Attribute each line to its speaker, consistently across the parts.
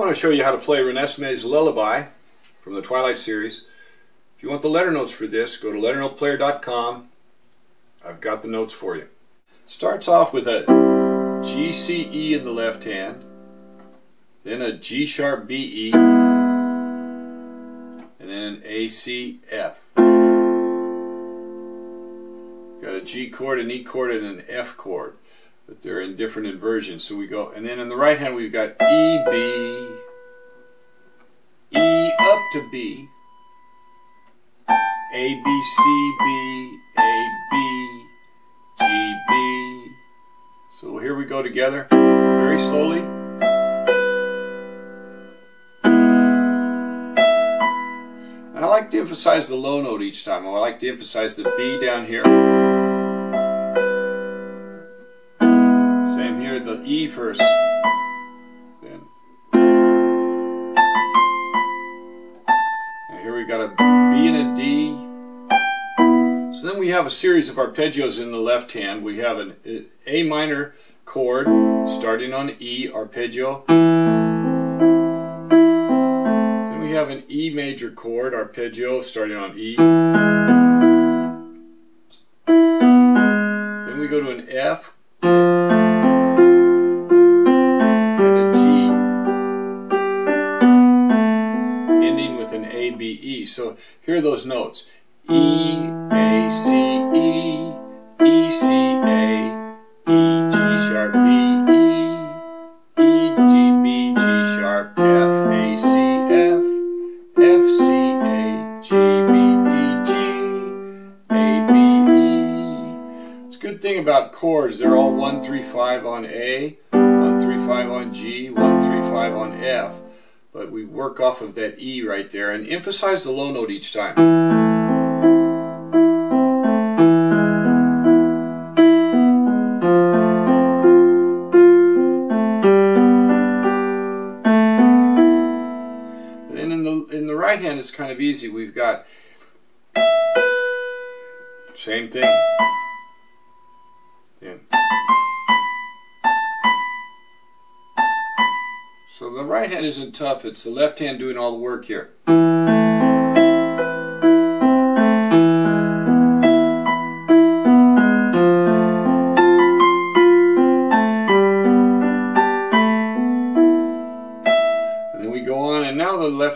Speaker 1: want to show you how to play Renesmee's Lullaby from the Twilight series. If you want the letter notes for this, go to LetterNotePlayer.com. I've got the notes for you. Starts off with a G, C, E in the left hand, then a G sharp, B, E, and then an A, C, F. Got a G chord, an E chord, and an F chord, but they're in different inversions. So we go, and then in the right hand we've got E, B, E up to B, A, B, C, B, A, B, G, B. So here we go together, very slowly. And I like to emphasize the low note each time. I like to emphasize the B down here. Same here, the E first. Then. And here we got a B and a D. So then we have a series of arpeggios in the left hand. We have an A minor chord starting on E, arpeggio. Then we have an E major chord, arpeggio, starting on E. Then we go to an F and a G, ending with an A, B, E. So here are those notes. E, A, C, E, E, C, A, E, G sharp, B, E, E, G, B, G sharp, F, A, C, F, F, C, A, G, B, D, G, A, B, E. It's a good thing about chords, they're all 1, 3, 5 on A, 1, 3, 5 on G, 1, 3, 5 on F. But we work off of that E right there and emphasize the low note each time. In the right hand it's kind of easy. We've got same thing. Yeah. So the right hand isn't tough, it's the left hand doing all the work here.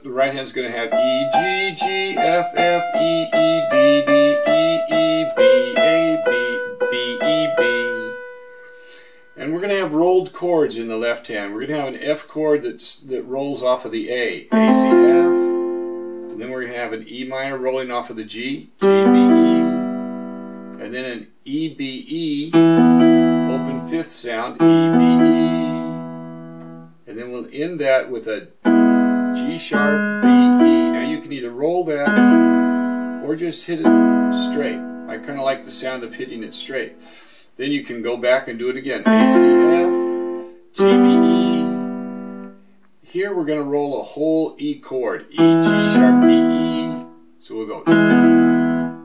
Speaker 1: The right hand's going to have E, G, G, F, F, E, E, D, D, E, E, B, A, B, B, E, B. And we're going to have rolled chords in the left hand. We're going to have an F chord that rolls off of the A, C, F. And then we're going to have an E minor rolling off of the G, G, B, E. And then an E, B, E, open fifth sound, E, B, E. And then we'll end that with a G sharp, B, E. Now you can either roll that or just hit it straight. I kind of like the sound of hitting it straight. Then you can go back and do it again. A, C, F, G, B, E. Here we're going to roll a whole E chord. E, G sharp, B, E. So we'll go da,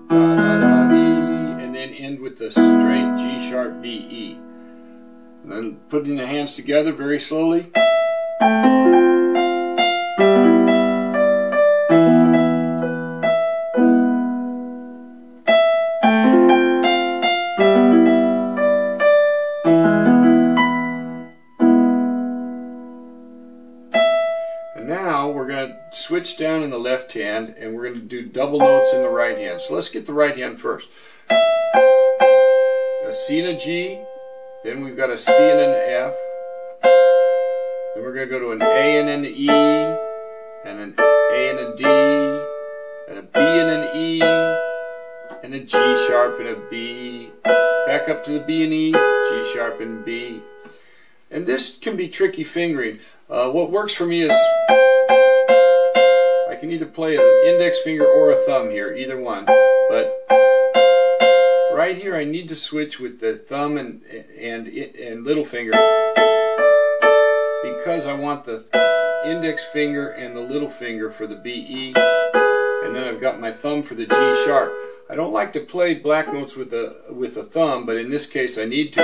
Speaker 1: da, da, D, and then end with the straight G sharp, B, E. And then putting the hands together very slowly. Now we're going to switch down in the left hand and we're going to do double notes in the right hand. So let's get the right hand first. A C and a G, then we've got a C and an F, then we're going to go to an A and an E, and an A and a D, and a B and an E, and a G sharp and a B, back up to the B and E, G sharp and B. And this can be tricky fingering. What works for me is I can either play an index finger or a thumb here, either one. But right here I need to switch with the thumb and little finger because I want the index finger and the little finger for the B, E, and then I've got my thumb for the G sharp. I don't like to play black notes with a thumb, but in this case I need to.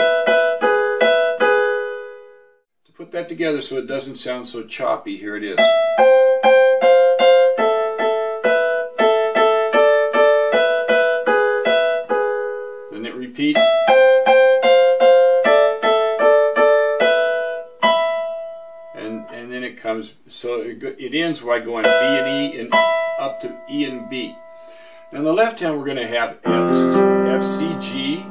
Speaker 1: To put that together so it doesn't sound so choppy. Here it is. Then it repeats. And then it comes, so it ends by going B and E and up to E and B. Now on the left hand we're going to have F, C, G,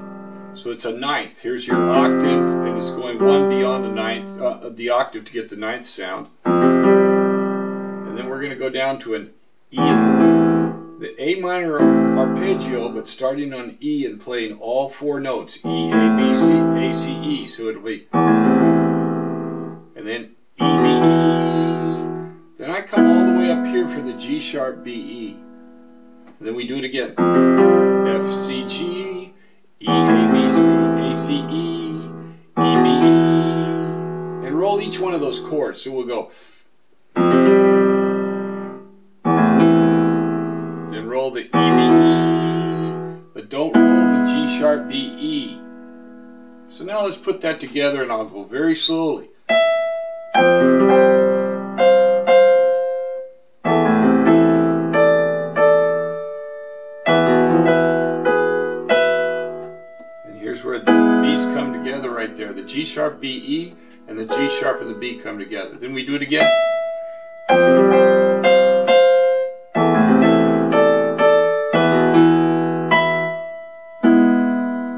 Speaker 1: so it's a ninth. Here's your octave, and it's going one beyond the ninth, the octave to get the ninth sound. And then we're going to go down to an E, the A minor arpeggio, but starting on E and playing all four notes, E, A, B, C, A, C, E. So it'll be, and then E, B, E. Then I come all the way up here for the G sharp, B, E. And then we do it again. F, C, G, E, A, B, C, A, C, E, E, B, E. And roll each one of those chords. So we'll go. Then roll the E, B, E. But don't roll the G sharp, B, E. So now let's put that together, and I'll go very slowly. Where these come together right there. The G sharp, B, E, and the G sharp and the B come together. Then we do it again.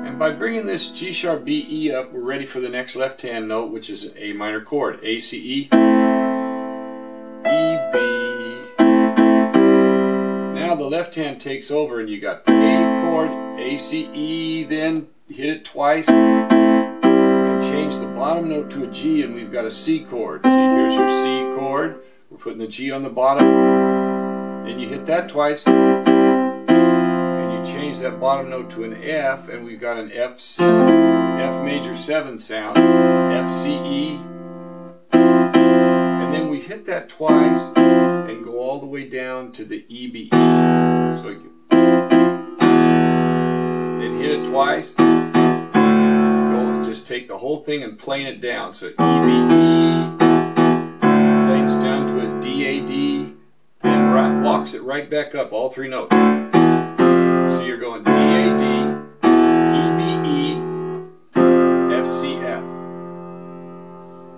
Speaker 1: And by bringing this G sharp, B, E up, we're ready for the next left hand note, which is an A minor chord. A, C, E, E, B. Now the left hand takes over, and you got A chord, A, C, E, then hit it twice and change the bottom note to a G, and we've got a C chord. See, here's your C chord. We're putting the G on the bottom. Then you hit that twice and you change that bottom note to an F, and we've got an F major 7 sound, F, C, E. And then we hit that twice and go all the way down to the E, B, E. So then hit it twice, go and just take the whole thing and plane it down. So E, B, E, planes down to a D, A, D, then walks it right back up, all three notes. So you're going D, A, D, E, B, E, F, C, F.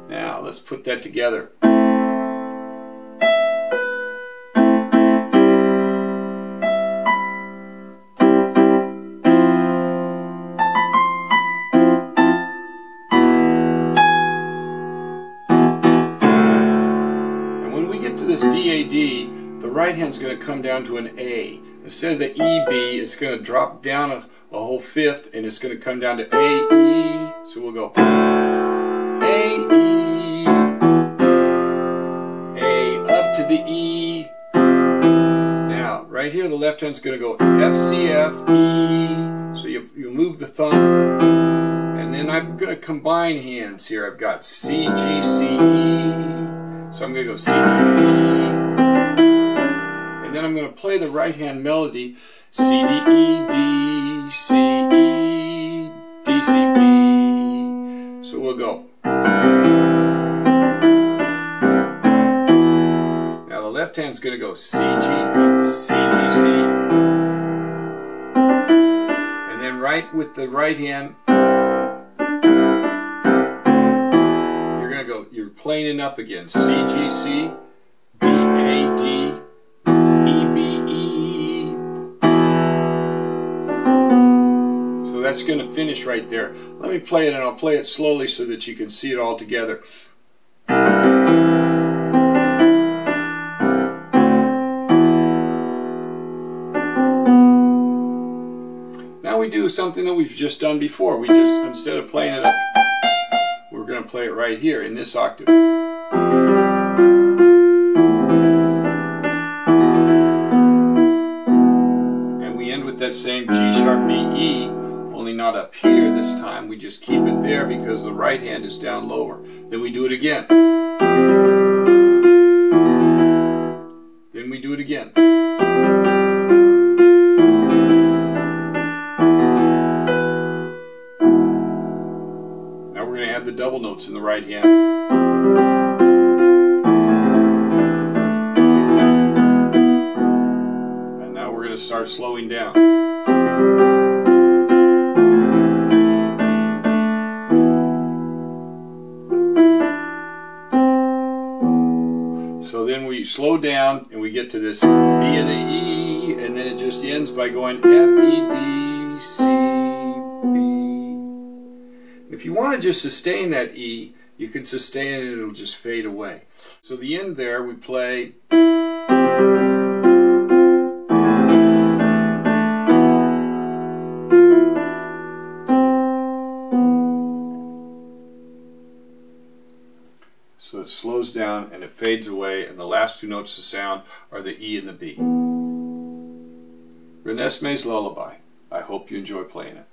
Speaker 1: Now let's put that together. This D, A, D, the right hand's going to come down to an A. Instead of the E, B, it's going to drop down a whole fifth, and it's going to come down to A, E. So we'll go A, E, A, up to the E. Now, right here, the left hand's going to go F, C, F, E. So you move the thumb, and then I'm going to combine hands here. I've got C, G, C, E. So I'm going to go C, D, E, and then I'm going to play the right hand melody, C, D, E, D, C, E, D, C, B. So we'll go. Now the left hand's going to go C, G, C, G, C, and then right with the right hand, you're playing it up again. C, G, C, D, A, D, E, B, E. So that's going to finish right there. Let me play it, and I'll play it slowly so that you can see it all together. Now we do something that we've just done before. We just, instead of playing it up, we're going to play it right here in this octave. And we end with that same G sharp, B, E, only not up here this time. We just keep it there because the right hand is down lower. Then we do it again. Then we do it again. The double notes in the right hand. start slowing down. So then we slow down and we get to this B and a E, and then it just ends by going F, E, D, C, B. If you want to just sustain that E, you can sustain it and it'll just fade away. So the end there, we play. So it slows down and it fades away, and the last two notes to sound are the E and the B. Renesmee's Lullaby. I hope you enjoy playing it.